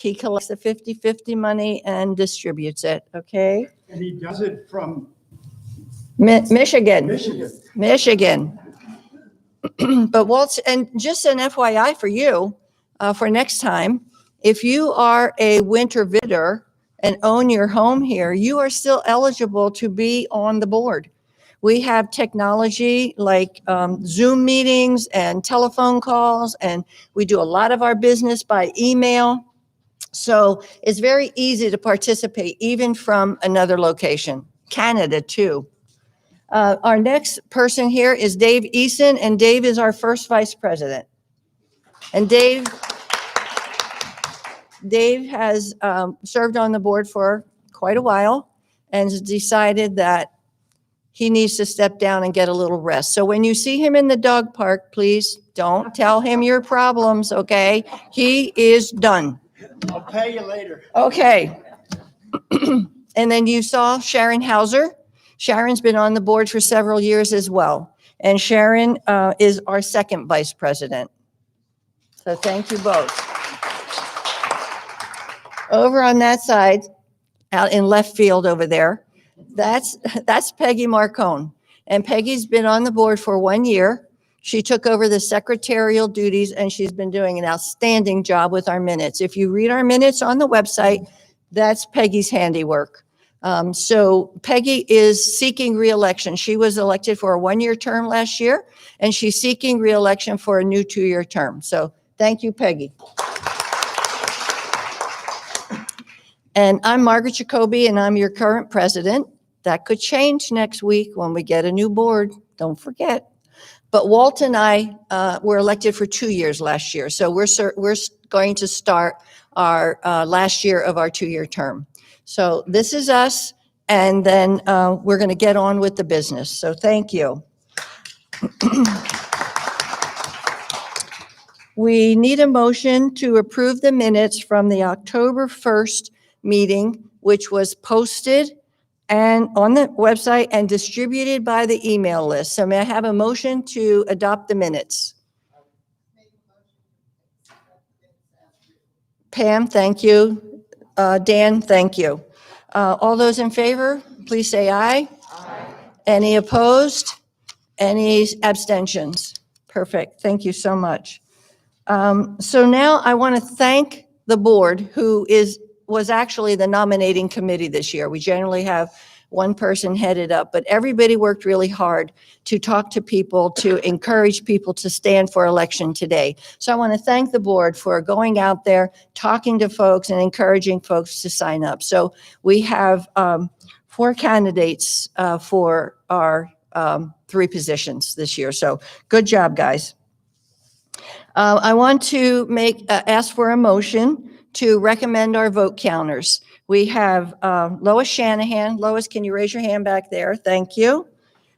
He collects the 50-50 money and distributes it, okay? And he does it from Michigan. Michigan. But Walt, and just an FYI for you, for next time, if you are a winter visitor and own your home here, you are still eligible to be on the board. We have technology like Zoom meetings and telephone calls, and we do a lot of our business by email. So it's very easy to participate even from another location, Canada too. Our next person here is Dave Eason, and Dave is our first vice president. And Dave has served on the board for quite a while and has decided that he needs to step down and get a little rest. So when you see him in the dog park, please don't tell him your problems, okay? He is done. I'll pay you later. Okay. And then you saw Sharon Hauser. Sharon's been on the board for several years as well. And Sharon is our second vice president. So thank you both. Over on that side, out in left field over there, that's Peggy Marcone. And Peggy's been on the board for 1 year. She took over the secretarial duties, and she's been doing an outstanding job with our minutes. If you read our minutes on the website, that's Peggy's handiwork. So Peggy is seeking reelection. She was elected for a 1-year term last year, and she's seeking reelection for a new 2-year term. So thank you, Peggy. And I'm Margaret Jacoby, and I'm your current president. That could change next week when we get a new board. Don't forget. But Walt and I were elected for 2 years last year. So we're going to start our last year of our 2-year term. So this is us, and then we're going to get on with the business. So thank you. We need a motion to approve the minutes from the October 1st meeting, which was posted and on the website and distributed by the email list. So may I have a motion to adopt the minutes? Pam, thank you. Dan, thank you. All those in favor, please say aye. Aye. Any opposed? Any abstentions? Perfect. Thank you so much. So now I want to thank the board, who was actually the nominating committee this year. We generally have one person headed up, but everybody worked really hard to talk to people, to encourage people to stand for election today. So I want to thank the board for going out there, talking to folks, and encouraging folks to sign up. So we have 4 candidates for our 3 positions this year. So good job, guys. I want to ask for a motion to recommend our vote counters. We have Lois Shanahan. Lois, can you raise your hand back there? Thank you.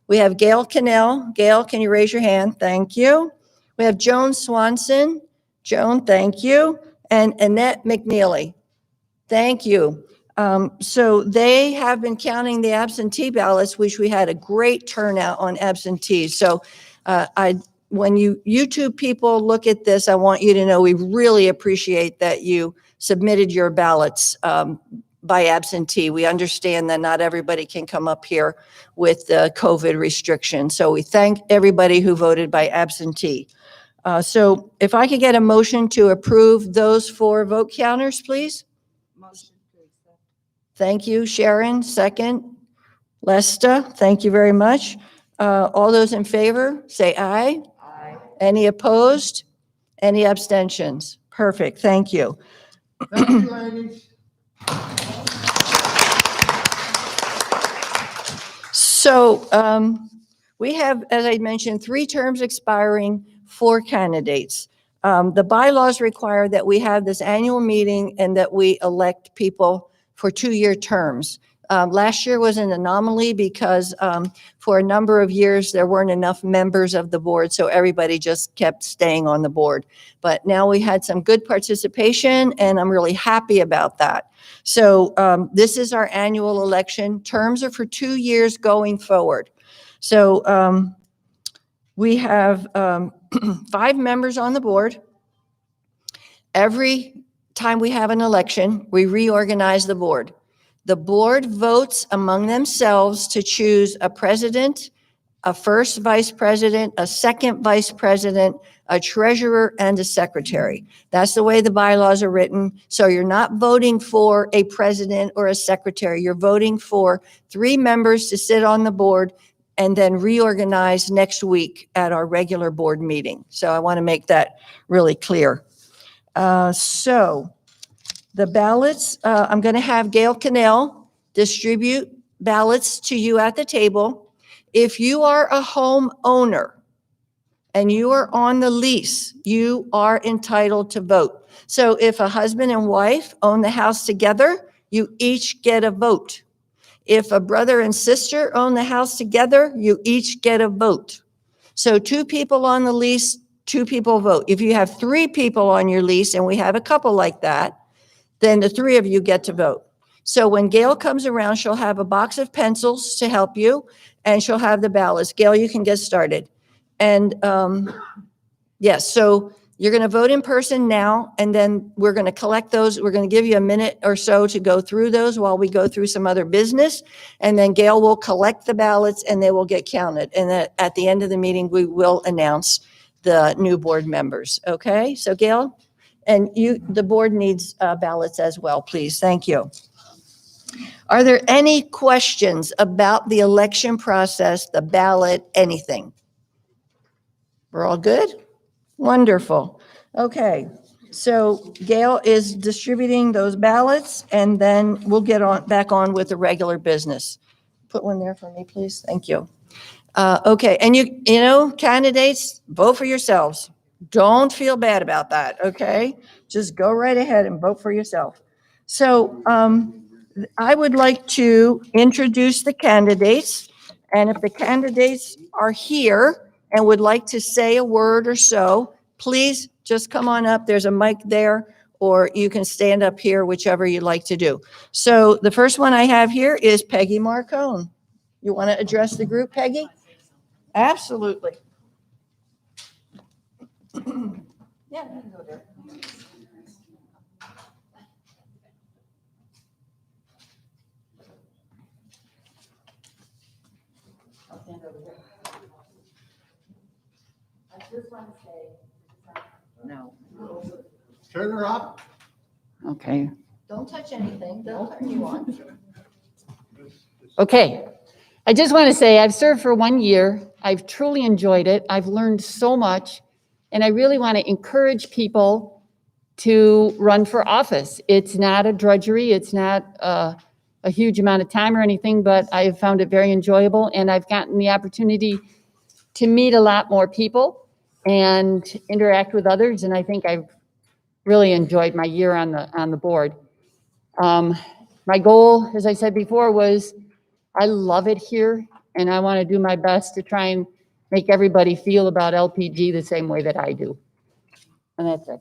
We have Gail Cannell. Gail, can you raise your hand? Thank you. We have Joan Swanson. Joan, thank you. And Annette McNeely. Thank you. So they have been counting the absentee ballots, which we had a great turnout on absentees. So when you YouTube people look at this, I want you to know we really appreciate that you submitted your ballots by absentee. We understand that not everybody can come up here with the COVID restrictions. So we thank everybody who voted by absentee. So if I could get a motion to approve those 4 vote counters, please. Motion to accept. Thank you, Sharon. Second. Lesta, thank you very much. All those in favor, say aye. Aye. Any opposed? Any abstentions? Perfect, thank you. Thank you, ladies. So we have, as I mentioned, 3 terms expiring, 4 candidates. The bylaws require that we have this annual meeting and that we elect people for 2-year terms. Last year was an anomaly because for a number of years, there weren't enough members of the board, so everybody just kept staying on the board. But now we had some good participation, and I'm really happy about that. So this is our annual election. Terms are for 2 years going forward. So we have 5 members on the board. Every time we have an election, we reorganize the board. The board votes among themselves to choose a president, a first vice president, a second vice president, a treasurer, and a secretary. That's the way the bylaws are written. So you're not voting for a president or a secretary. You're voting for 3 members to sit on the board and then reorganize next week at our regular board meeting. So I want to make that really clear. So the ballots, I'm going to have Gail Cannell distribute ballots to you at the table. If you are a homeowner and you are on the lease, you are entitled to vote. So if a husband and wife own the house together, you each get a vote. If a brother and sister own the house together, you each get a vote. So 2 people on the lease, 2 people vote. If you have 3 people on your lease, and we have a couple like that, then the 3 of you get to vote. So when Gail comes around, she'll have a box of pencils to help you, and she'll have the ballots. Gail, you can get started. And yes, so you're going to vote in person now, and then we're going to collect those. We're going to give you a minute or so to go through those while we go through some other business. And then Gail will collect the ballots and they will get counted. And at the end of the meeting, we will announce the new board members. Okay, so Gail, and the board needs ballots as well, please. Thank you. Are there any questions about the election process, the ballot, anything? We're all good? Wonderful. Okay, so Gail is distributing those ballots, and then we'll get back on with the regular business. Put one there for me, please. Thank you. Okay, and you know, candidates, vote for yourselves. Don't feel bad about that, okay? Just go right ahead and vote for yourself. So I would like to introduce the candidates, and if the candidates are here and would like to say a word or so, please just come on up. There's a mic there, or you can stand up here, whichever you like to do. So the first one I have here is Peggy Marcone. You want to address the group, Peggy? Absolutely. Yeah, you can go there. I'll stand over here. I just want to say, no. Turn her up. Okay. Don't touch anything. They'll turn you on. Okay. I just want to say I've served for 1 year. I've truly enjoyed it. I've learned so much. And I really want to encourage people to run for office. It's not a drudgery. It's not a huge amount of time or anything, but I have found it very enjoyable. And I've gotten the opportunity to meet a lot more people and interact with others. And I think I've really enjoyed my year on the board. My goal, as I said before, was I love it here, and I want to do my best to try and make everybody feel about LPG the same way that I do. And that's it.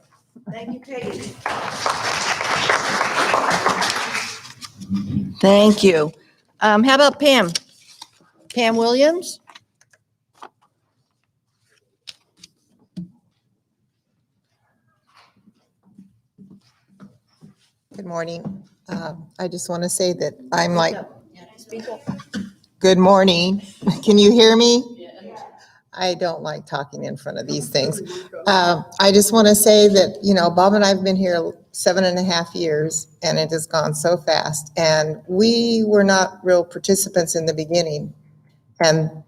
Thank you, Peggy. Thank you. How about Pam? Pam Williams? Good morning. I just want to say that I'm like, Speak up. good morning. Can you hear me? I don't like talking in front of these things. I just want to say that, you know, Bob and I have been here 7.5 years, and it has gone so fast. And we were not real participants in the beginning. And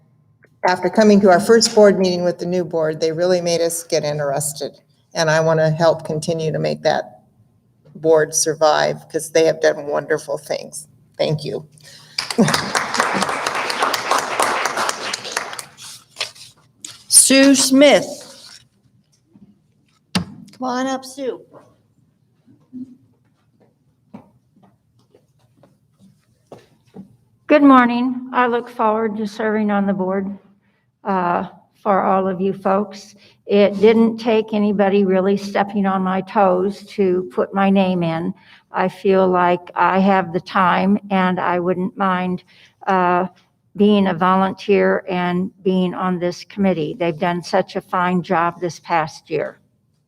after coming to our first board meeting with the new board, they really made us get interested. And I want to help continue to make that board survive, because they have done wonderful things. Thank you. Sue Smith. Come on up, Sue. Good morning. I look forward to serving on the board for all of you folks. It didn't take anybody really stepping on my toes to put my name in. I feel like I have the time, and I wouldn't mind being a volunteer and being on this committee. They've done such a fine job this past year.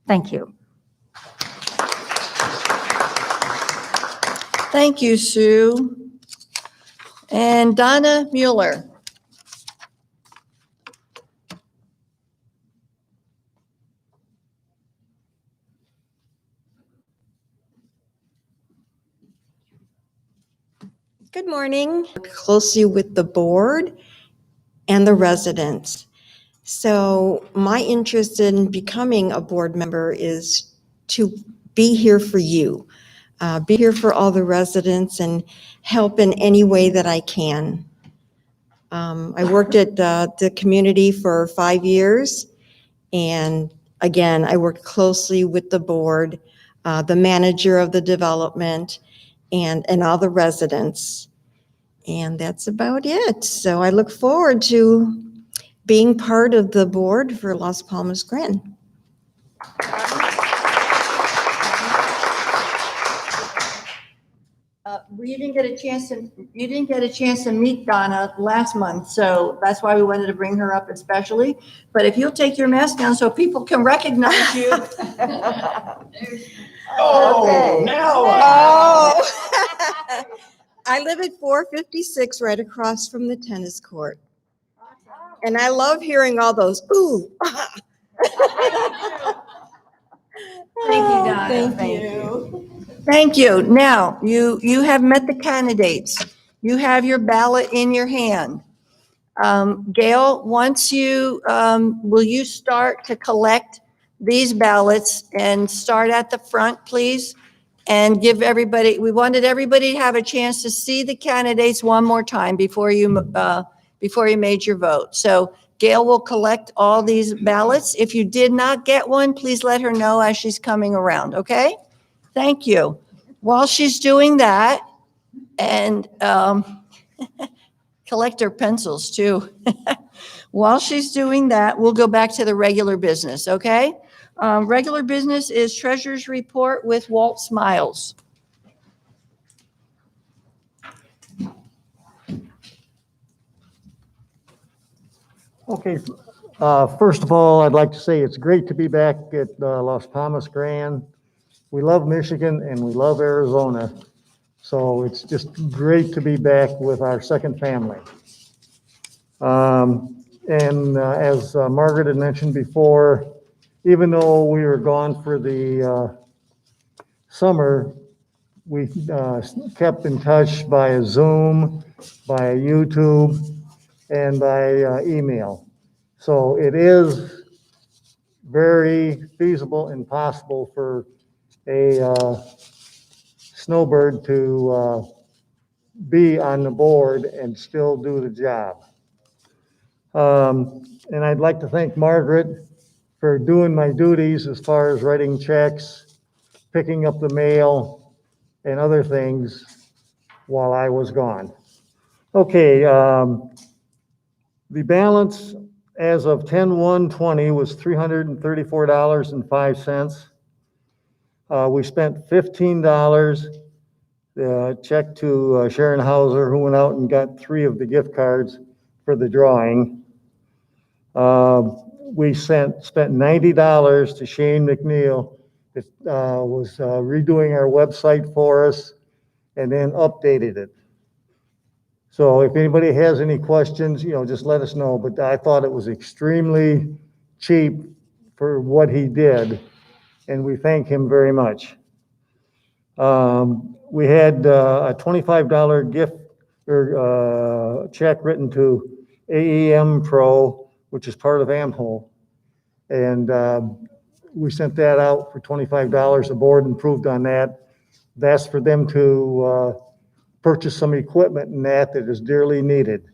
Thank you. Thank you, Sue. And Donna Mueller. Good morning. Work closely with the board and the residents. So my interest in becoming a board member is to be here for you, be here for all the residents and help in any way that I can. I worked at the community for 5 years, and again, I worked closely with the board, the manager of the development, and all the residents. And that's about it. So I look forward to being part of the board for Las Palmas Grand. You didn't get a chance to meet Donna last month, so that's why we wanted to bring her up especially. But if you'll take your mask down so people can recognize you. Oh, now. Oh. I live at 456 right across from the tennis court. And I love hearing all those, ooh, ah. Thank you, Donna. Thank Thank you. Thank you. Now, you have met the candidates. You have your ballot in your hand. Gail, once will you start to collect these ballots and start at the front, please? And give everybody, we wanted everybody to have a chance to see the candidates one more time before you made your vote. So Gail will collect all these ballots. If you did not get one, please let her know as she's coming around, okay? Thank you. While she's doing that, and collect her pencils too. While she's doing that, we'll go back to the regular business, okay? Regular business is Treasurer's Report with Walt Smiles. Okay, first of all, I'd like to say it's great to be back at Las Palmas Grand. We love Michigan and we love Arizona. So it's just great to be back with our second family. As Margaret had mentioned before, even though we were gone for the summer, we kept in touch via Zoom, via YouTube, and by email. So it is very feasible and possible for a snowbird to be on the board and still do the job. And I'd like to thank Margaret for doing my duties as far as writing checks, picking up the mail, and other things while I was gone. Okay, the balance as of 10/1/20 was $334.05. We spent $15, check to Sharon Hauser, who went out and got 3 of the gift cards for the drawing. We spent $90 to Shane McNeil, that was redoing our website for us and then updated it. So if anybody has any questions, just let us know. But I thought it was extremely cheap for what he did, and we thank him very much. We had a $25 gift or check written to AEM Pro, which is part of AMHO, and we sent that out for $25. The board improved on that. That's for them to purchase some equipment and that is dearly needed.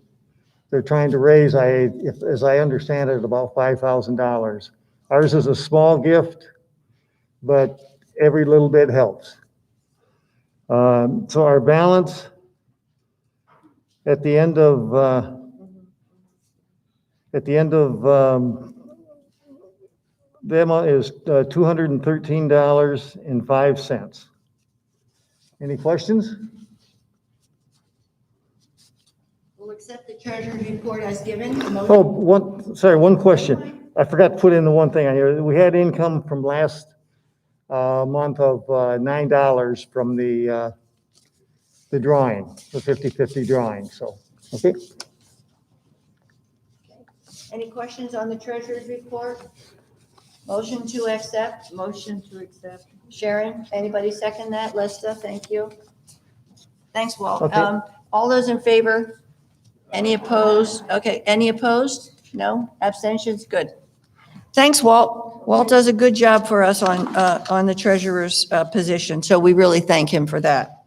They're trying to raise, as I understand it, about $5,000. Ours is a small gift, but every little bit helps. So our balance at the end of the amount is $213.05. Any questions? We'll accept the treasurer's report as given. Oh, one question. I forgot to put in the one thing on here. We had income from last month of $9 from the the drawing, the 50/50 drawing, so, okay? Any questions on the treasurer's report? Motion to accept? Motion to accept. Sharon, anybody second that? Lesta, thank you. Thanks, Walt. Okay. All those in favor? Any opposed? Okay, any opposed? No? Abstentions? Good. Thanks, Walt. Walt does a good job for us on the treasurer's position, so we really thank him for that.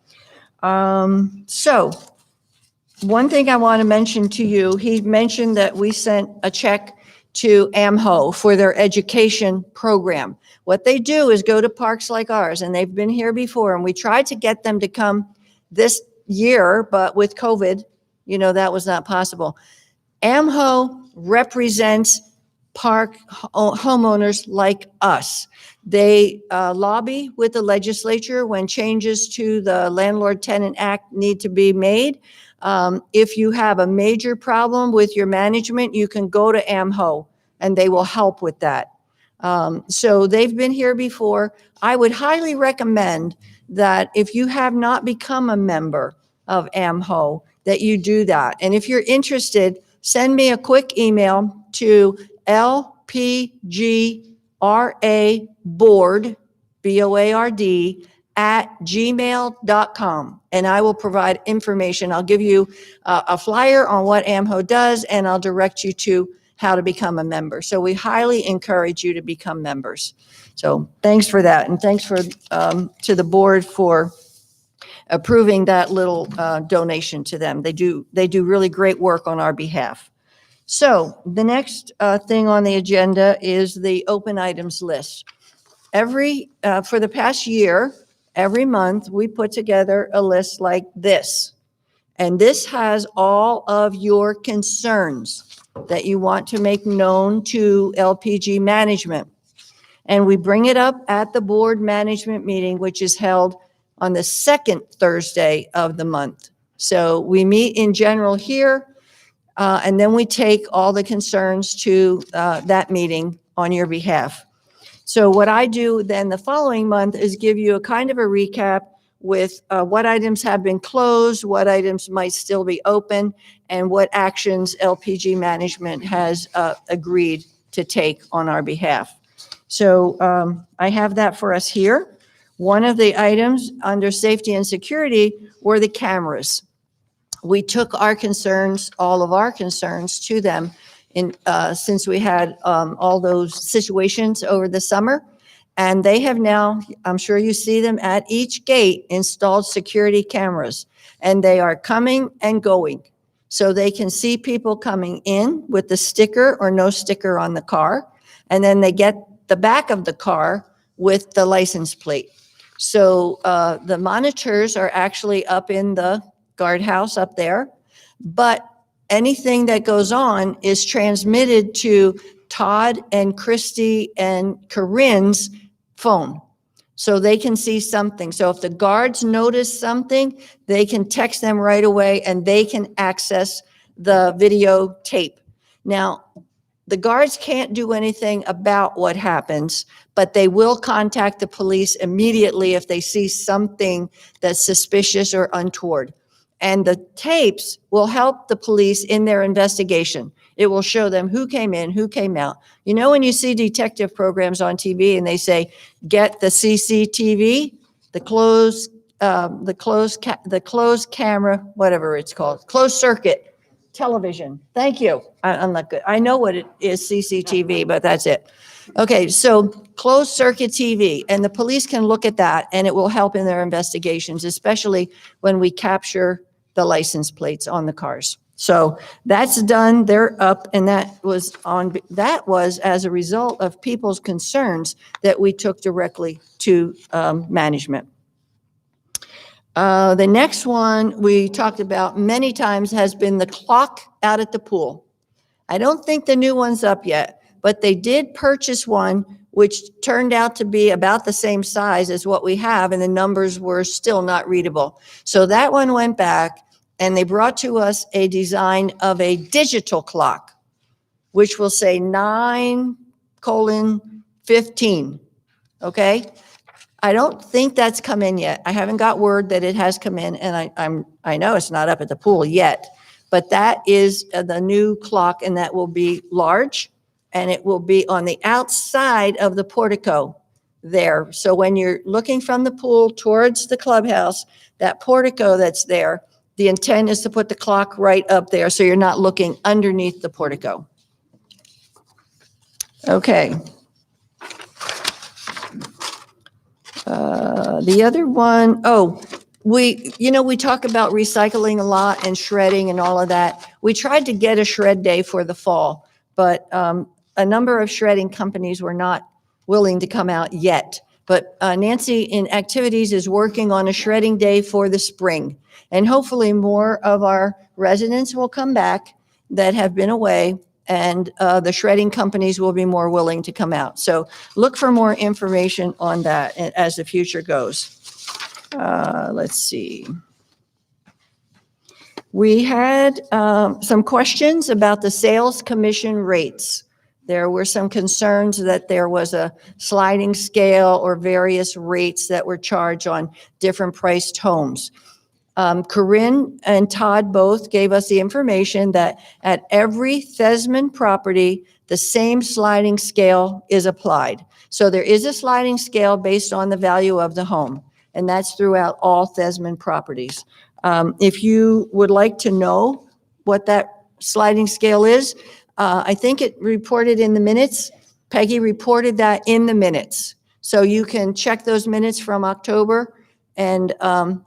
So, one thing I want to mention to you, he mentioned that we sent a check to AMHO for their education program. What they do is go to parks like ours, and they've been here before, and we tried to get them to come this year, but with COVID, you know, that was not possible. AMHO represents park homeowners like us. They lobby with the legislature when changes to the Landlord-Tenant Act need to be made. If you have a major problem with your management, you can go to AMHO and they will help with that. So they've been here before. I would highly recommend that if you have not become a member of AMHO, that you do that. And if you're interested, send me a quick email to lpgraboard, BOARD, @gmail.com, and I will provide information. I'll give you a flyer on what AMHO does, and I'll direct you to how to become a member. So we highly encourage you to become members. So thanks for that, and thanks for to the board for approving that little donation to them. They do really great work on our behalf. So the next thing on the agenda is the open items list. For the past year, every month, we put together a list like this. And this has all of your concerns that you want to make known to LPG management. And we bring it up at the board management meeting, which is held on the second Thursday of the month. So we meet in general here, and then we take all the concerns to that meeting on your behalf. So what I do then the following month is give you a kind of a recap with what items have been closed, what items might still be open, and what actions LPG management has agreed to take on our behalf. So I have that for us here. One of the items under safety and security were the cameras. We took our concerns, all of our concerns, to them since we had all those situations over the summer. And they have now, I'm sure you see them at each gate, installed security cameras. And they are coming and going. So they can see people coming in with the sticker or no sticker on the car. And then they get the back of the car with the license plate. So the monitors are actually up in the guardhouse up there. But anything that goes on is transmitted to Todd and Christy and Corinne's phone. So they can see something. So if the guards notice something, they can text them right away and they can access the videotape. Now, the guards can't do anything about what happens, but they will contact the police immediately if they see something that's suspicious or untoward. And the tapes will help the police in their investigation. It will show them who came in, who came out. You know, when you see detective programs on TV and they say, get the CCTV, the closed camera, whatever it's called, closed circuit television. Thank you. I'm not good. I know what it is, CCTV, but that's it. Okay, so closed circuit TV, and the police can look at that and it will help in their investigations, especially when we capture the license plates on the cars. So that's done, they're up, and that was as a result of people's concerns that we took directly to management. The next one we talked about many times has been the clock out at the pool. I don't think the new one's up yet, but they did purchase one which turned out to be about the same size as what we have, and the numbers were still not readable. So that one went back, and they brought to us a design of a digital clock, which will say 9:15, okay? I don't think that's come in yet. I haven't got word that it has come in, and I know it's not up at the pool yet. But that is the new clock, and that will be large, and it will be on the outside of the portico there. So when you're looking from the pool towards the clubhouse, that portico that's there, the intent is to put the clock right up there, so you're not looking underneath the portico. Okay. The other one, we talk about recycling a lot and shredding and all of that. We tried to get a shred day for the fall, but a number of shredding companies were not willing to come out yet. But Nancy in Activities is working on a shredding day for the spring. And hopefully more of our residents will come back that have been away, and the shredding companies will be more willing to come out. So look for more information on that as the future goes. Let's see. We had some questions about the sales commission rates. There were some concerns that there was a sliding scale or various rates that were charged on different priced homes. Corinne and Todd both gave us the information that at every Thesman property, the same sliding scale is applied. So there is a sliding scale based on the value of the home, and that's throughout all Thesman properties. If you would like to know what that sliding scale is, I think it reported in the minutes. Peggy reported that in the minutes. So you can check those minutes from October, and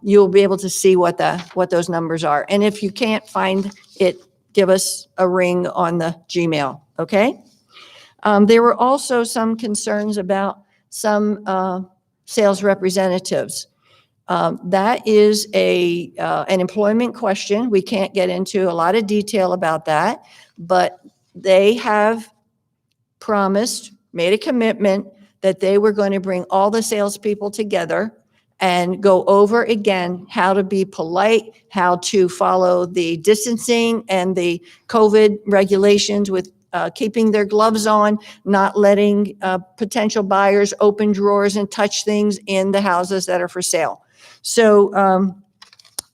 you'll be able to see what those numbers are. And if you can't find it, give us a ring on the Gmail, okay? There were also some concerns about some sales representatives. That is an employment question. We can't get into a lot of detail about that, but they have promised, made a commitment that they were going to bring all the salespeople together and go over again how to be polite, how to follow the distancing and the COVID regulations with keeping their gloves on, not letting potential buyers open drawers and touch things in the houses that are for sale. So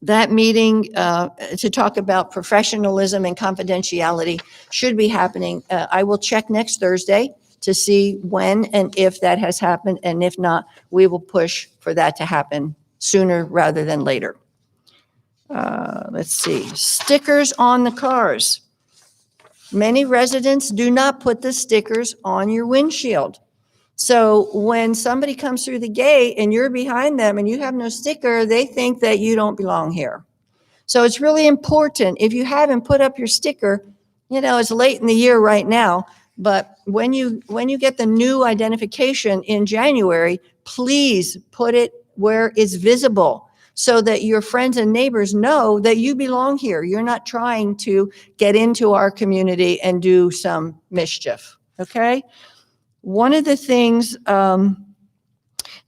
that meeting to talk about professionalism and confidentiality should be happening. I will check next Thursday to see when and if that has happened, and if not, we will push for that to happen sooner rather than later. Let's see, stickers on the cars. Many residents do not put the stickers on your windshield. So when somebody comes through the gate and you're behind them and you have no sticker, they think that you don't belong here. So it's really important, if you haven't put up your sticker, it's late in the year right now, but when you get the new identification in January, please put it where it's visible so that your friends and neighbors know that you belong here. You're not trying to get into our community and do some mischief, okay? One of the things that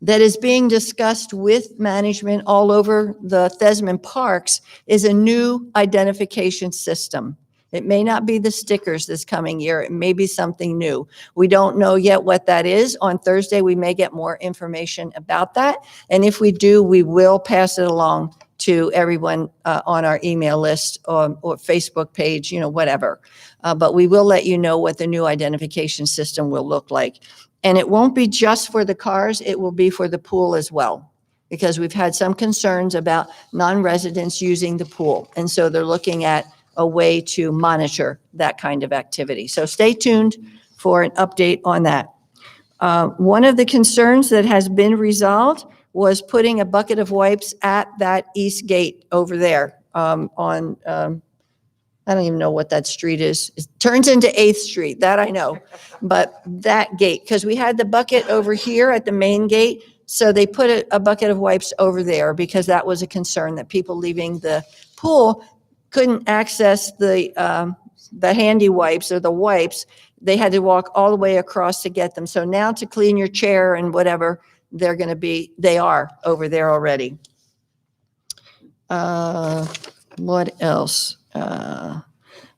is being discussed with management all over the Thesman parks is a new identification system. It may not be the stickers this coming year. It may be something new. We don't know yet what that is. On Thursday, we may get more information about that. And if we do, we will pass it along to everyone on our email list or Facebook page, whatever. But we will let you know what the new identification system will look like. And it won't be just for the cars, it will be for the pool as well, because we've had some concerns about non-residents using the pool. And so they're looking at a way to monitor that kind of activity. So stay tuned for an update on that. One of the concerns that has been resolved was putting a bucket of wipes at that east gate over there on, I don't even know what that street is. It turns into 8th Street, that I know. But that gate, because we had the bucket over here at the main gate, so they put a bucket of wipes over there because that was a concern that people leaving the pool couldn't access the handy wipes or the wipes. They had to walk all the way across to get them. So now to clean your chair and whatever, they are over there already. What else?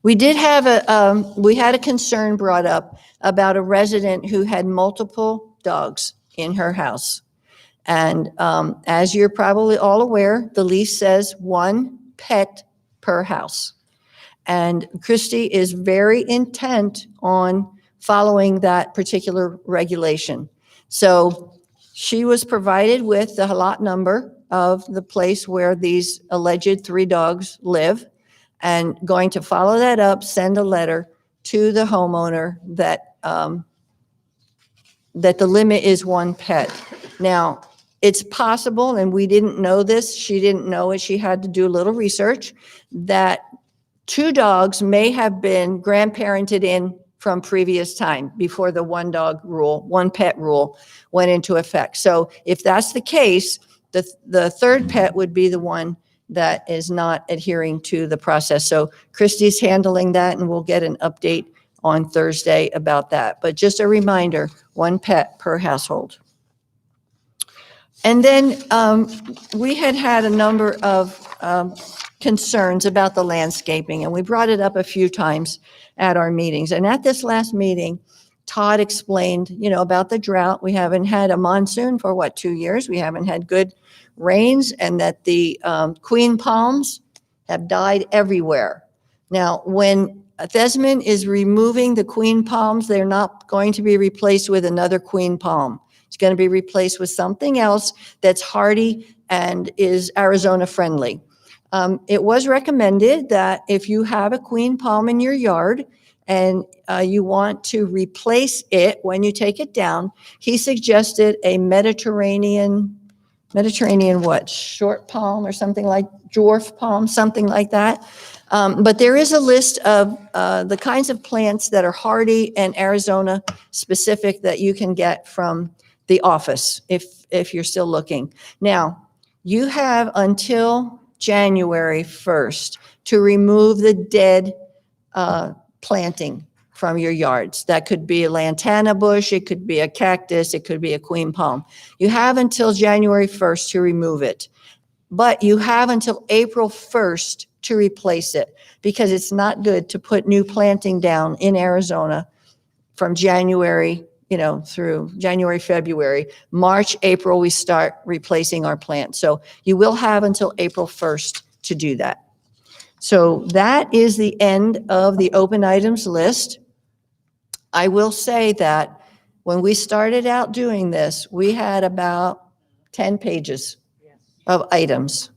We did have we had a concern brought up about a resident who had multiple dogs in her house. And as you're probably all aware, the lease says 1 pet per house. And Christy is very intent on following that particular regulation. So she was provided with the lot number of the place where these alleged 3 dogs live, and going to follow that up, send a letter to the homeowner that, that the limit is 1 pet. Now, it's possible, and we didn't know this, she didn't know it, she had to do a little research, that 2 dogs may have been grandparented in from previous time, before the 1 dog rule, 1 pet rule went into effect. So if that's the case, the 3rd pet would be the one that is not adhering to the process. So Christy's handling that, and we'll get an update on Thursday about that. But just a reminder, 1 pet per household. And then we had a number of concerns about the landscaping, and we brought it up a few times at our meetings. And at this last meeting, Todd explained, about the drought. We haven't had a monsoon for 2 years. We haven't had good rains, and that the queen palms have died everywhere. Now, when Thesman is removing the queen palms, they're not going to be replaced with another queen palm. It's going to be replaced with something else that's hardy and is Arizona friendly. It was recommended that if you have a queen palm in your yard and you want to replace it when you take it down, he suggested a Mediterranean what? Short palm or something like dwarf palm, something like that. But there is a list of the kinds of plants that are hardy and Arizona specific that you can get from the office if you're still looking. Now, you have until January 1st to remove the dead planting from your yards. That could be a lantana bush, it could be a cactus, it could be a queen palm. You have until January 1st to remove it, but you have until April 1st to replace it, because it's not good to put new planting down in Arizona from January, through January, February. March, April, we start replacing our plants. So you will have until April 1st to do that. So that is the end of the open items list. I will say that when we started out doing this, we had about 10 pages of items.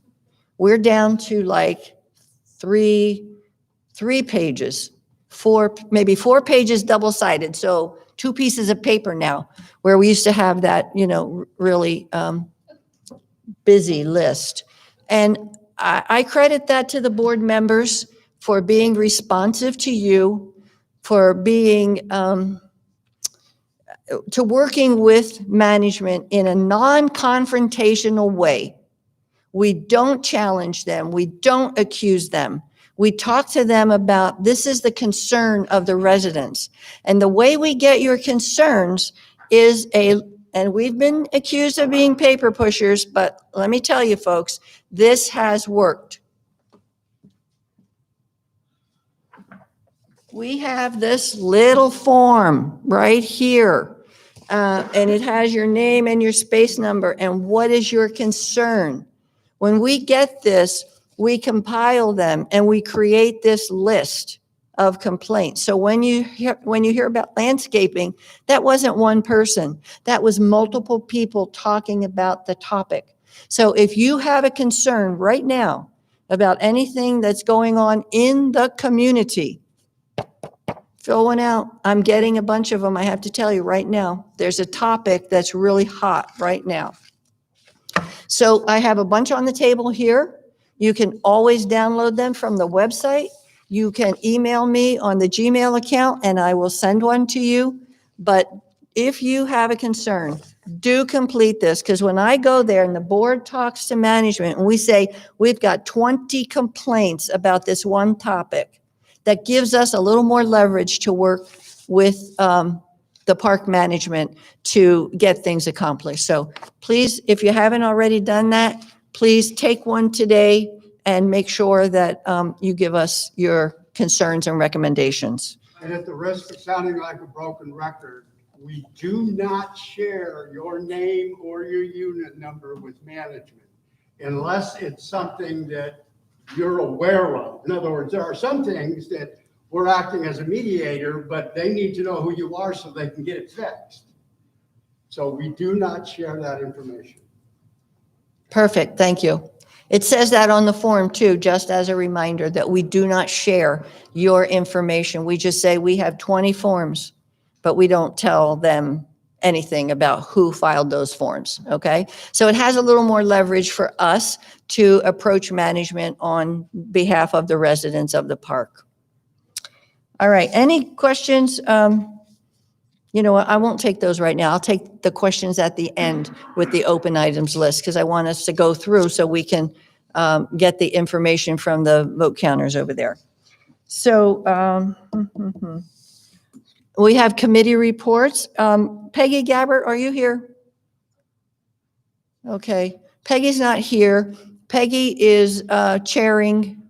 We're down to like three pages, maybe 4 pages double-sided. So 2 pieces of paper now, where we used to have that, really busy list. And I credit that to the board members for being responsive to you, for being, to working with management in a non-confrontational way. We don't challenge them. We don't accuse them. We talk to them about, this is the concern of the residents. And the way we get your concerns is and we've been accused of being paper pushers, but let me tell you folks, this has worked. We have this little form right here, and it has your name and your space number and what is your concern. When we get this, we compile them and we create this list of complaints. So when you hear about landscaping, that wasn't one person. That was multiple people talking about the topic. So if you have a concern right now about anything that's going on in the community, fill one out. I'm getting a bunch of them. I have to tell you right now, there's a topic that's really hot right now. So I have a bunch on the table here. You can always download them from the website. You can email me on the Gmail account and I will send one to you. But if you have a concern, do complete this, because when I go there and the board talks to management and we say, we've got 20 complaints about this one topic, that gives us a little more leverage to work with the park management to get things accomplished. So please, if you haven't already done that, please take one today and make sure that you give us your concerns and recommendations. And at the risk of sounding like a broken record, we do not share your name or your unit number with management unless it's something that you're aware of. In other words, there are some things that we're acting as a mediator, but they need to know who you are so they can get it fixed. So we do not share that information. Perfect, thank you. It says that on the form too, just as a reminder that we do not share your information. We just say we have 20 forms, but we don't tell them anything about who filed those forms, okay? So it has a little more leverage for us to approach management on behalf of the residents of the park. All right, any questions? You know what, I won't take those right now. I'll take the questions at the end with the open items list because I want us to go through so we can get the information from the vote counters over there. So we have committee reports. Peggy Gabbert, are you here? Okay, Peggy's not here. Peggy is chairing,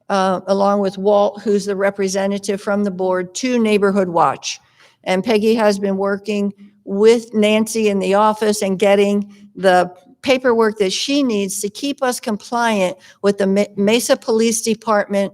along with Walt, who's the representative from the board, to Neighborhood Watch. And Peggy has been working with Nancy in the office and getting the paperwork that she needs to keep us compliant with the Mesa Police Department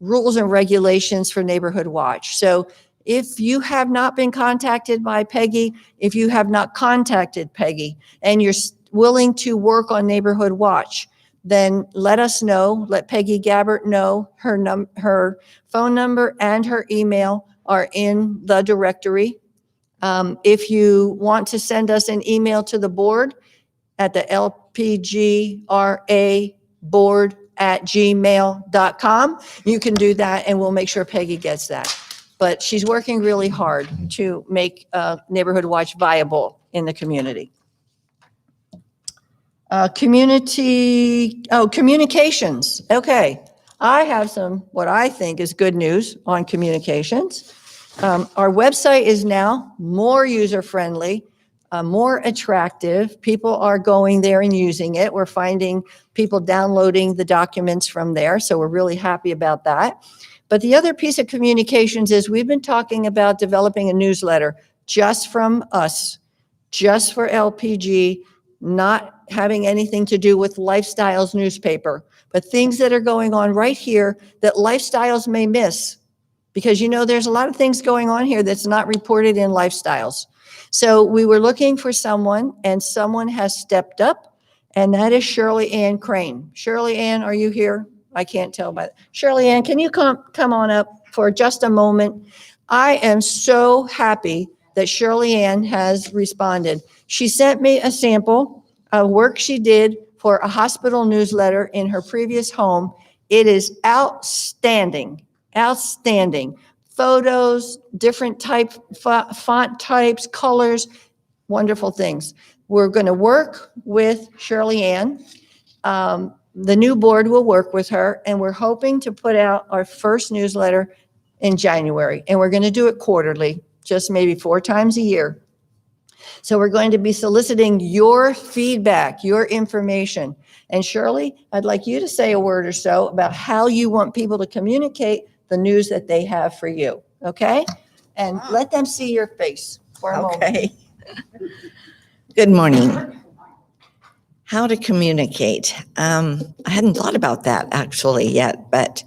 rules and regulations for Neighborhood Watch. So if you have not been contacted by Peggy, if you have not contacted Peggy, and you're willing to work on Neighborhood Watch, then let us know. Let Peggy Gabbert know. Her phone number and her email are in the directory. If you want to send us an email to the board at the lpgraboard@gmail.com, you can do that and we'll make sure Peggy gets that. But she's working really hard to make Neighborhood Watch viable in the community. Communications. Okay. I have some, what I think is good news on communications. Our website is now more user-friendly, more attractive. People are going there and using it. We're finding people downloading the documents from there, so we're really happy about that. But the other piece of communications is we've been talking about developing a newsletter just from us, just for LPG, not having anything to do with Lifestyles newspaper, but things that are going on right here that Lifestyles may miss. Because you know, there's a lot of things going on here that's not reported in Lifestyles. So we were looking for someone, and someone has stepped up, and that is Shirley Ann Crane. Shirley Ann, are you here? I can't tell by Shirley Ann, can you come on up for just a moment? I am so happy that Shirley Ann has responded. She sent me a sample of work she did for a hospital newsletter in her previous home. It is outstanding, outstanding. Photos, different font types, colors, wonderful things. We're going to work with Shirley Ann. The new board will work with her, and we're hoping to put out our first newsletter in January. And we're going to do it quarterly, just maybe 4 times a year. So we're going to be soliciting your feedback, your information. And Shirley, I'd like you to say a word or so about how you want people to communicate the news that they have for you, okay? And let them see your face for a moment. Okay. Good morning. How to communicate. I hadn't thought about that actually yet, but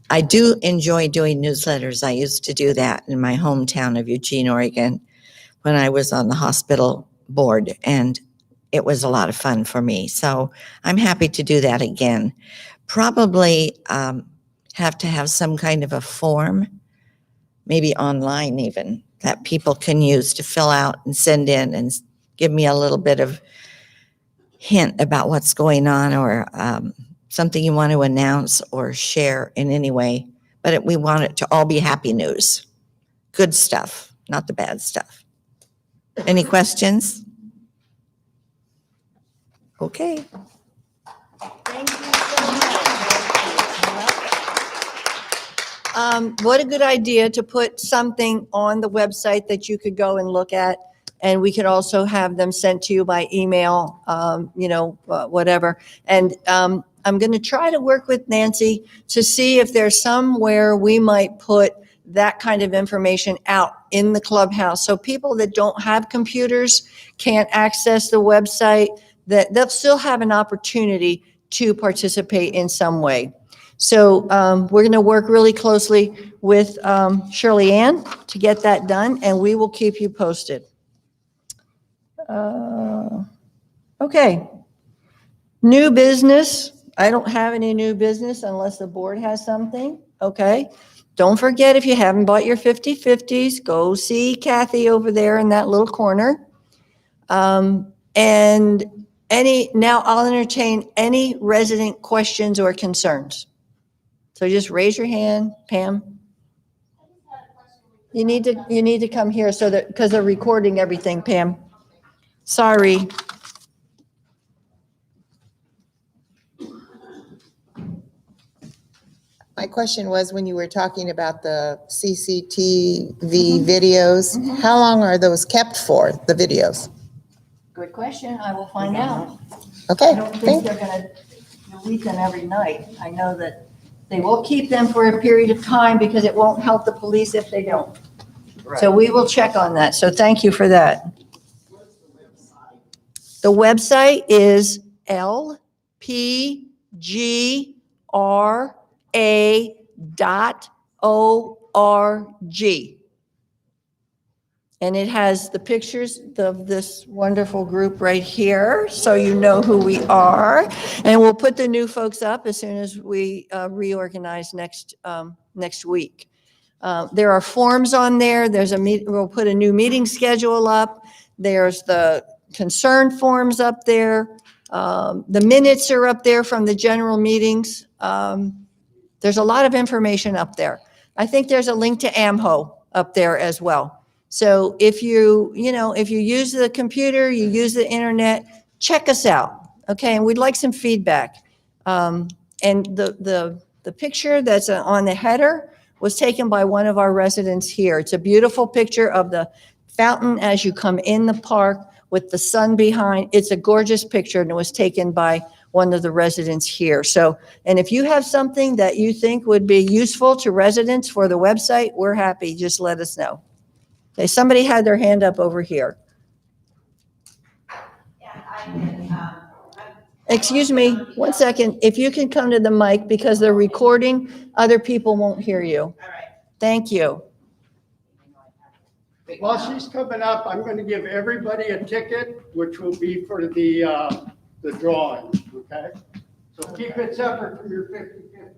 I do enjoy doing newsletters. I used to do that in my hometown of Eugene, Oregon, when I was on the hospital board, and it was a lot of fun for me. So I'm happy to do that again. Probably have to have some kind of a form, maybe online even, that people can use to fill out and send in and give me a little bit of hint about what's going on, or something you want to announce or share in any way. But we want it to all be happy news, good stuff, not the bad stuff. Any questions? Okay. Thank you so much. What a good idea to put something on the website that you could go and look at. And we could also have them sent to you by email, whatever. And I'm going to try to work with Nancy to see if there's somewhere we might put that kind of information out in the clubhouse. So people that don't have computers, can't access the website, that they'll still have an opportunity to participate in some way. So we're going to work really closely with Shirley Ann to get that done, and we will keep you posted. Okay. New business. I don't have any new business unless the board has something. Okay. Don't forget, if you haven't bought your 50/50s, go see Kathy over there in that little corner. And now I'll entertain any resident questions or concerns. So just raise your hand, Pam. You need to come here so that, because they're recording everything, Pam. Sorry. My question was, when you were talking about the CCTV videos, how long are those kept for, the videos? Good question. I will find out. Okay, I don't think they're going to delete them every night. I know that they will keep them for a period of time because it won't help the police if they don't. So we will check on that. So thank you for that. The website is lpgra.org. And it has the pictures of this wonderful group right here, so you know who we are. And we'll put the new folks up as soon as we reorganize next week. There are forms on there. We'll put a new meeting schedule up. There's the concern forms up there. The minutes are up there from the general meetings. There's a lot of information up there. I think there's a link to AMHO up there as well. So if you use the computer, you use the internet, check us out, okay? And we'd like some feedback. And the picture that's on the header was taken by one of our residents here. It's a beautiful picture of the fountain as you come in the park with the sun behind. It's a gorgeous picture, and it was taken by one of the residents here. So, and if you have something that you think would be useful to residents for the website, we're happy. Just let us know. Okay, somebody had their hand up over here. Excuse me, 1 second. If you can come to the mic, because they're recording, other people won't hear you. All right. Thank you. While she's coming up, I'm going to give everybody a ticket, which will be for the drawing, okay? So keep it separate from your 50/50.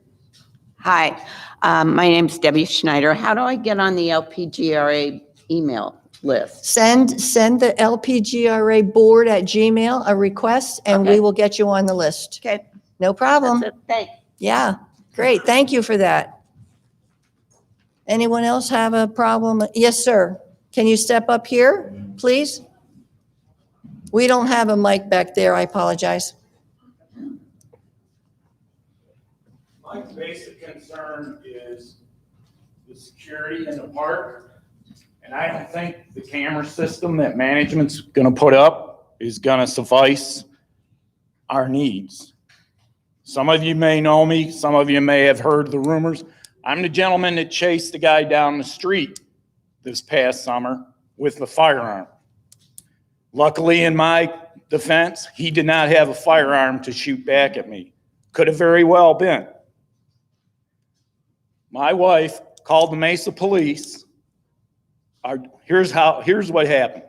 Hi, my name's Debbie Schneider. How do I get on the LPGRA email list? Send the LPGRA board at Gmail a request, and we Okay. will get you on the list. Okay, No problem. that's it. Thanks. Yeah, great. Thank you for that. Anyone else have a problem? Yes, sir. Can you step up here, please? We don't have a mic back there. I apologize. My basic concern is the security in the park. And I don't think the camera system that management's gonna put up is gonna suffice our needs. Some of you may know me, some of you may have heard the rumors. I'm the gentleman that chased the guy down the street this past summer with the firearm. Luckily, in my defense, he did not have a firearm to shoot back at me. Could have very well been. My wife called the Mesa police. Here's what happened.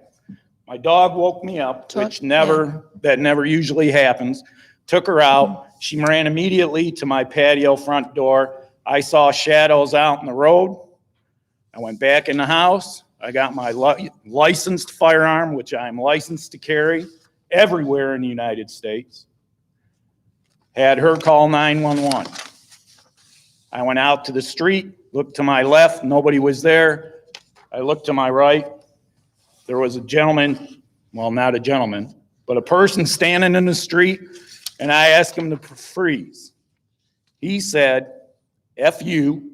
My dog woke me up, which that never usually happens. Took her out. She ran immediately to my patio front door. I saw shadows out in the road. I went back in the house. I got my licensed firearm, which I'm licensed to carry everywhere in the United States. Had her call 911. I went out to the street, looked to my left, nobody was there. I looked to my right. There was a gentleman, well, not a gentleman, but a person standing in the street, and I asked him to freeze. He said, F you,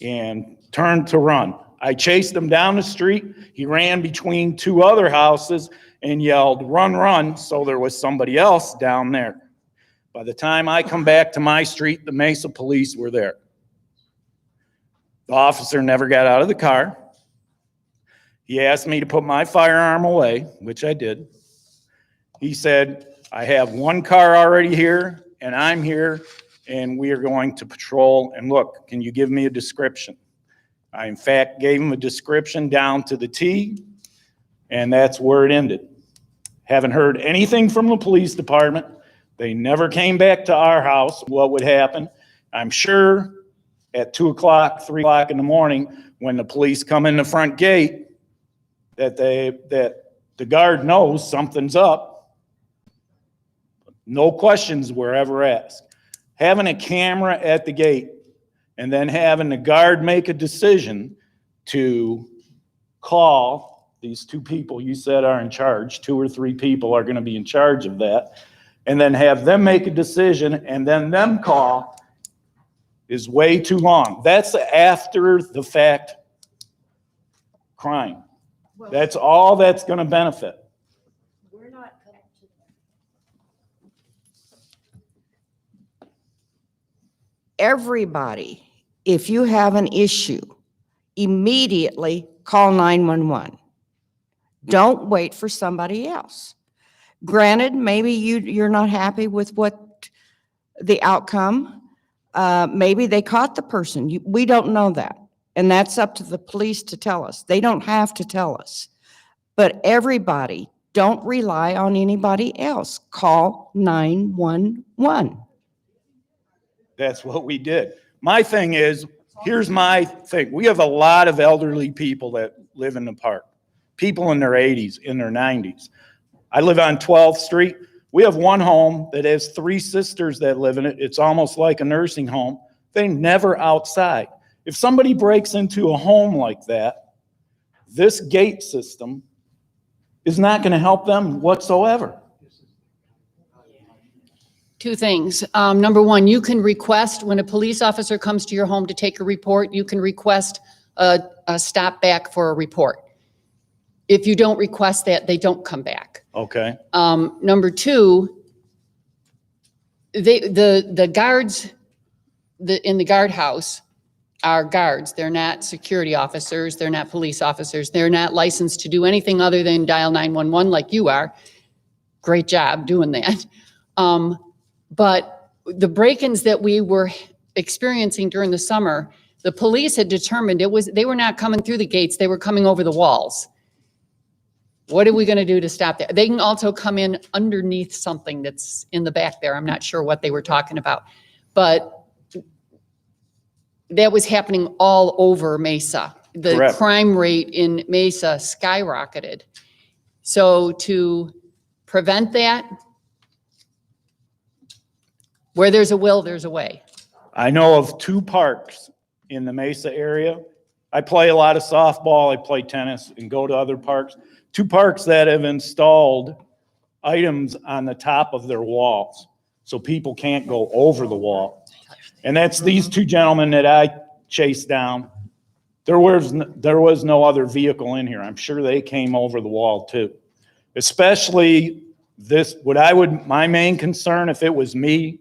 and turned to run. I chased him down the street. He ran between two other houses and yelled, run, run, so there was somebody else down there. By the time I come back to my street, the Mesa police were there. The officer never got out of the car. He asked me to put my firearm away, which I did. He said, I have one car already here, and I'm here, and we are going to patrol. And look, can you give me a description? I, in fact, gave him a description down to the T, and that's where it ended. Haven't heard anything from the police department. They never came back to our house, what would happen. I'm sure at 2 o'clock, 3 o'clock in the morning, when the police come in the front gate, that the guard knows something's up. No questions were ever asked. Having a camera at the gate and then having the guard make a decision to call these 2 people you said are in charge, 2 or 3 people are going to be in charge of that, and then have them make a decision and then them call is way too long. That's after the fact crime. That's all that's going to benefit. Everybody, if you have an issue, immediately call 911. Don't wait for somebody else. Granted, maybe you're not happy with what the outcome. Maybe they caught the person. We don't know that. And that's up to the police to tell us. They don't have to tell us. But everybody, don't rely on anybody else. Call 911. That's what we did. My thing is, here's my thing. We have a lot of elderly people that live in the park. People in their 80s, in their 90s. I live on 12th Street. We have one home that has 3 sisters that live in it. It's almost like a nursing home. They never outside. If somebody breaks into a home like that, this gate system is not going to help them whatsoever. 2 things. Number 1, you can request, when a police officer comes to your home to take a report, you can request a stop back for a report. If you don't request that, they don't come back. Okay. Number 2, the guards in the guardhouse are guards. They're not security officers. They're not police officers. They're not licensed to do anything other than dial 911 like you are. Great job doing that. But the break-ins that we were experiencing during the summer, the police had determined they were not coming through the gates. They were coming over the walls. What are we going to do to stop that? They can also come in underneath something that's in the back there. I'm not sure what they were talking about, but that was happening all over Mesa. The Correct. crime rate in Mesa skyrocketed. So to prevent that, where there's a will, there's a way. I know of 2 parks in the Mesa area. I play a lot of softball, I play tennis, and go to other parks. 2 parks that have installed items on the top of their walls, so people can't go over the wall. And that's these 2 gentlemen that I chased down. There was no other vehicle in here. I'm sure they came over the wall too. Especially this, my main concern, if it was me,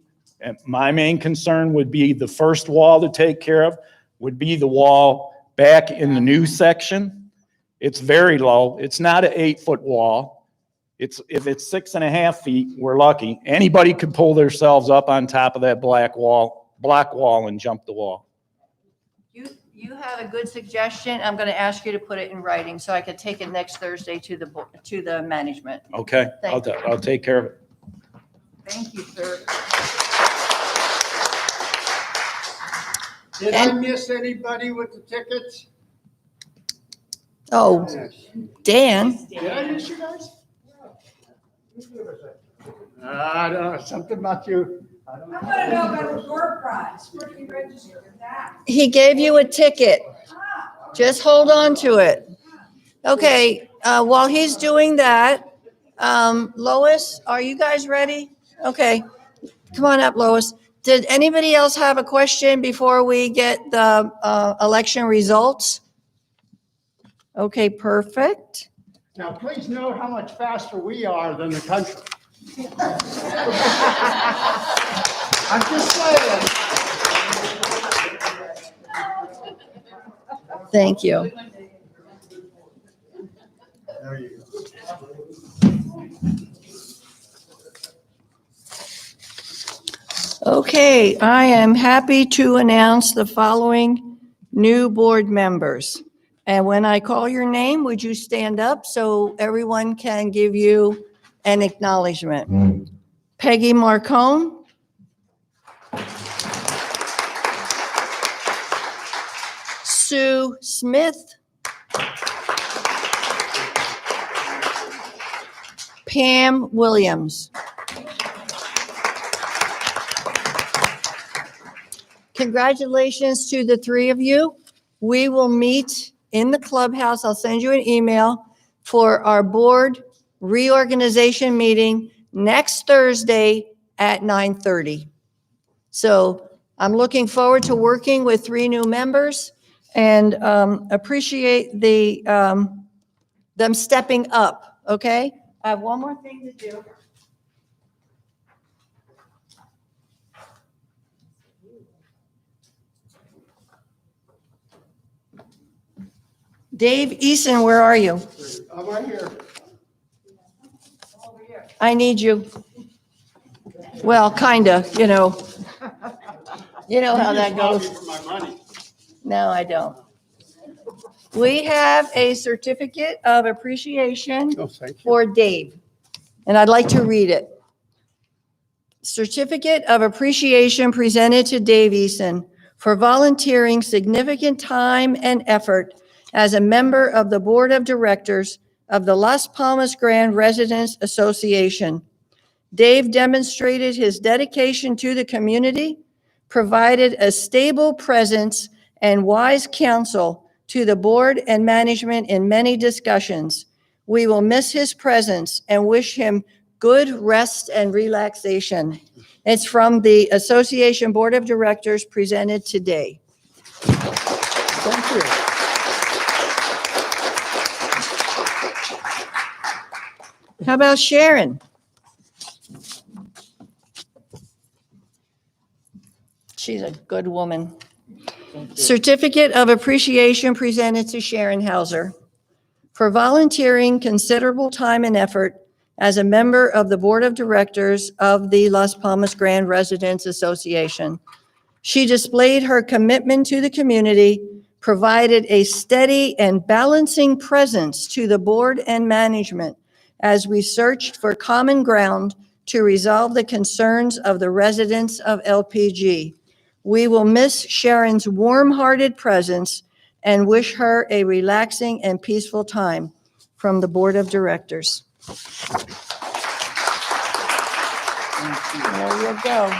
my main concern would be the first wall to take care of, would be the wall back in the new section. It's very low. It's not an 8-foot wall. If it's 6.5 feet, we're lucky. Anybody could pull themselves up on top of that block wall and jump the wall. You have a good suggestion. I'm going to ask you to put it in writing so I could take it next Thursday to the management. Okay, Thank you. I'll take care of it. Thank you, sir. Did I miss anybody with the tickets? Oh, Yes. Dan, Did I miss you guys? I don't know, something about you. I want to know about the door prize. Where do we register with that? he gave you a ticket. Just hold on to it. Okay, while he's doing that, Lois, are you guys ready? Okay, come on up, Lois. Did anybody else have a question before we get the election results? Okay, perfect. Now, please note how much faster we are than the country. I'm just saying. Thank you. There you go. Okay, I am happy to announce the following new board members. And when I call your name, would you stand up so everyone can give you an acknowledgement? Peggy Marcone. Sue Smith. Pam Williams. Congratulations to the three of you. We will meet in the clubhouse. I'll send you an email for our board reorganization meeting next Thursday at 9:30. So I'm looking forward to working with three new members and appreciate them stepping up, okay? I have one more thing to do. Dave Eason, where are you? I'm right here. I need you. Well, kinda, you know. You know how that You just robbed goes. me for my money. No, I don't. We have a certificate of appreciation Oh, thank you. for Dave, and I'd like to read it. Certificate of appreciation presented to Dave Eason for volunteering significant time and effort as a member of the Board of Directors of the Las Palmas Grand Residents Association. Dave demonstrated his dedication to the community, provided a stable presence and wise counsel to the board and management in many discussions. We will miss his presence and wish him good rest and relaxation. It's from the Association Board of Directors presented today. Thank you. How about Sharon? She's a good woman. Certificate of appreciation presented to Sharon Hauser for volunteering considerable time and effort as a member of the Board of Directors of the Las Palmas Grand Residents Association. She displayed her commitment to the community, provided a steady and balancing presence to the board and management as we searched for common ground to resolve the concerns of the residents of LPG. We will miss Sharon's warm-hearted presence and wish her a relaxing and peaceful time from the Board of Directors. There you go.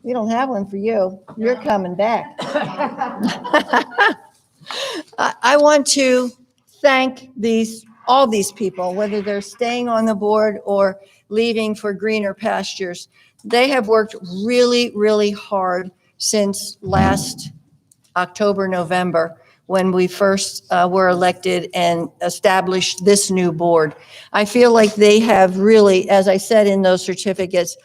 We don't have one for you. You're coming back. I want to thank all these people, whether they're staying on the board or leaving for greener pastures. They have worked really, really hard since last October, November, when we first were elected and established this new board. I feel like they have really, as I said in those certificates,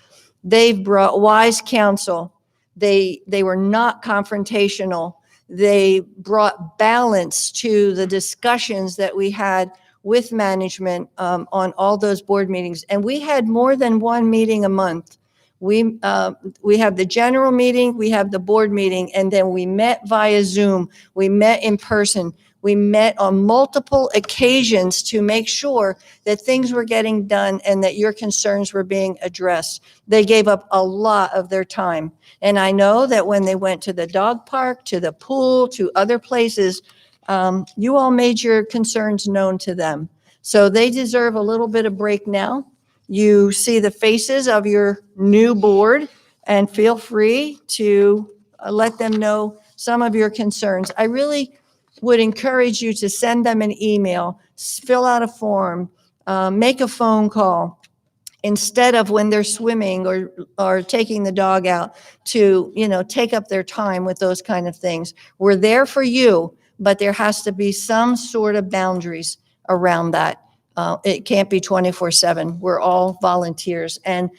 they've brought wise counsel. They were not confrontational. They brought balance to the discussions that we had with management on all those board meetings. And we had more than one meeting a month. We have the general meeting, we have the board meeting, and then we met via Zoom. We met in person. We met on multiple occasions to make sure that things were getting done and that your concerns were being addressed. They gave up a lot of their time. And I know that when they went to the dog park, to the pool, to other places, you all made your concerns known to them. So they deserve a little bit of break now. You see the faces of your new board and feel free to let them know some of your concerns. I really would encourage you to send them an email, fill out a form, make a phone call instead of when they're swimming or taking the dog out to, take up their time with those kind of things. We're there for you, but there has to be some sort of boundaries around that. It can't be 24/7. We're all volunteers. And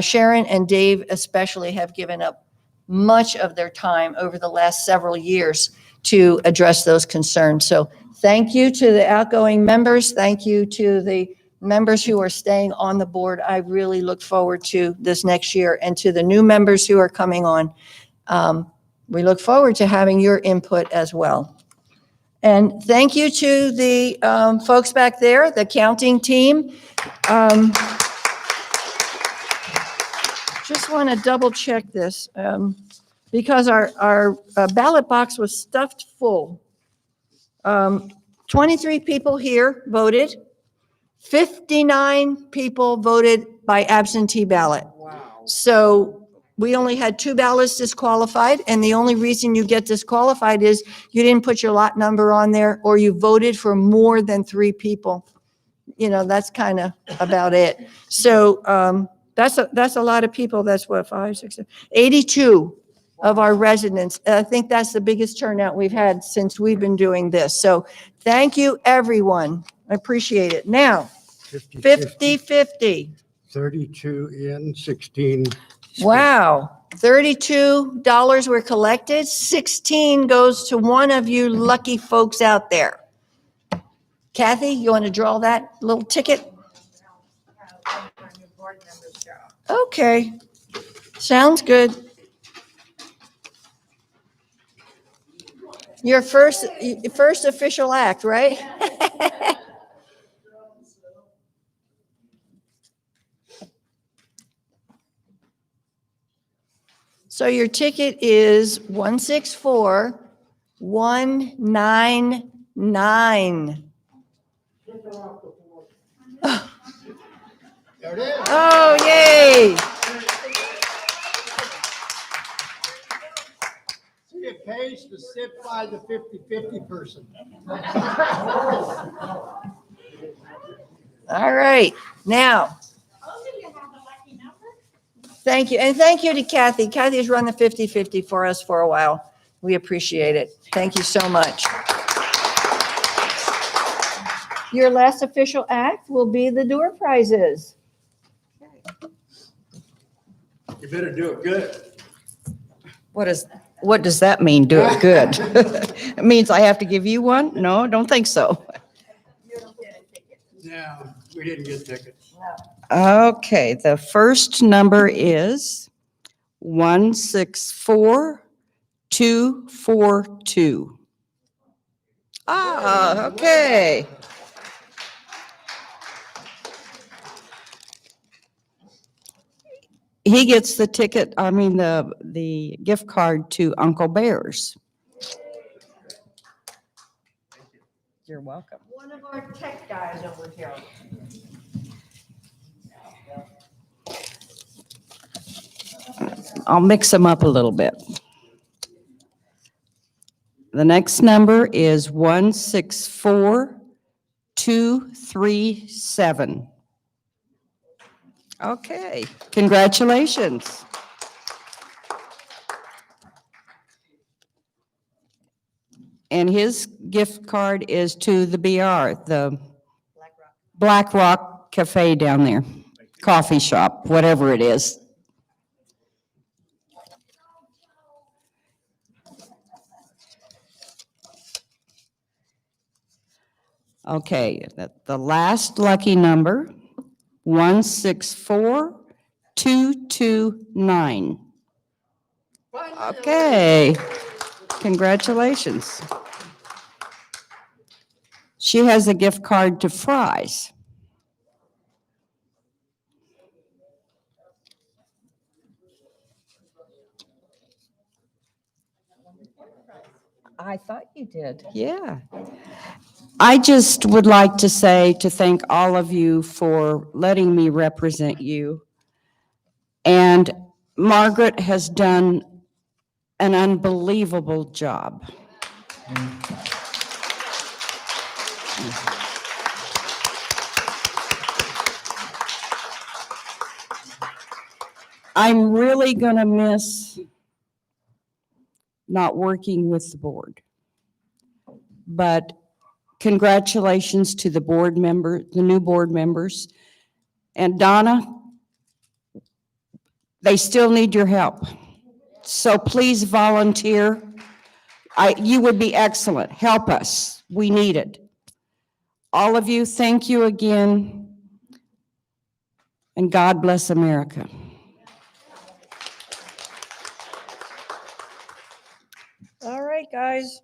Sharon and Dave especially have given up much of their time over the last several years to address those concerns. So thank you to the outgoing members. Thank you to the members who are staying on the board. I really look forward to this next year, and to the new members who are coming on. We look forward to having your input as well. And thank you to the folks back there, the counting team. Just want to double check this because our ballot box was stuffed full. 23 people here voted. 59 people voted by absentee ballot. So we only had 2 ballots disqualified, and the only reason you get disqualified is you didn't put your lot number on there, or you voted for more than 3 people. You know, that's kind of about it. So that's a lot of people. That's what, 5, 6, 7, 82 of our residents. I think that's the biggest turnout we've had since we've been doing this. So thank you, everyone. I appreciate it. Now, 50-50. 32 in, 16. Wow, $32 were collected, 16 goes to one of you lucky folks out there. Kathy, you want to draw that little ticket? Okay, sounds good. Your first official act, right? So your ticket is 164199. There it is. Oh, yay! See, it pays to sit by the 50-50 person. All right, now. Thank you, and thank you to Kathy. Kathy has run the 50-50 for us for a while. We appreciate it. Thank you so much. Your last official act will be the door prizes. You better do it good. What does that mean, do it good? It means I have to give you one? No, don't think so. No, we didn't get tickets. Okay, the first number is 164242. Ah, okay. He gets the ticket, the gift card to Uncle Bear's. You're welcome. One of our tech guys over here. I'll mix them up a little bit. The next number is 164237. Okay, congratulations. And his gift card is to the BR, the Black Rock Cafe down there, coffee shop, whatever it is. Okay, the last lucky number, 164229. Okay, congratulations. She has a gift card to Fry's. I thought you did. Yeah. I just would like to thank all of you for letting me represent you. And Margaret has done an unbelievable job. I'm really going to miss not working with the board. But congratulations to the board member, the new board members. And Donna, they still need your help. So please volunteer. You would be excellent. Help us. We need it. All of you, thank you again. And God bless America. All right, guys.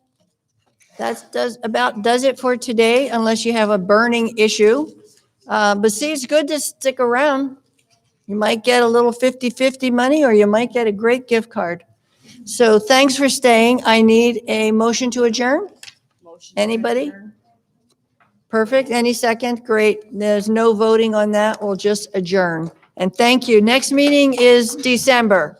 That does it for today, unless you have a burning issue. But see, it's good to stick around. You might get a little 50-50 money, or you might get a great gift card. So thanks for staying. I need a motion to adjourn. Anybody? Perfect. Any second? Great. There's no voting on that. We'll just adjourn. And thank you. Next meeting is December.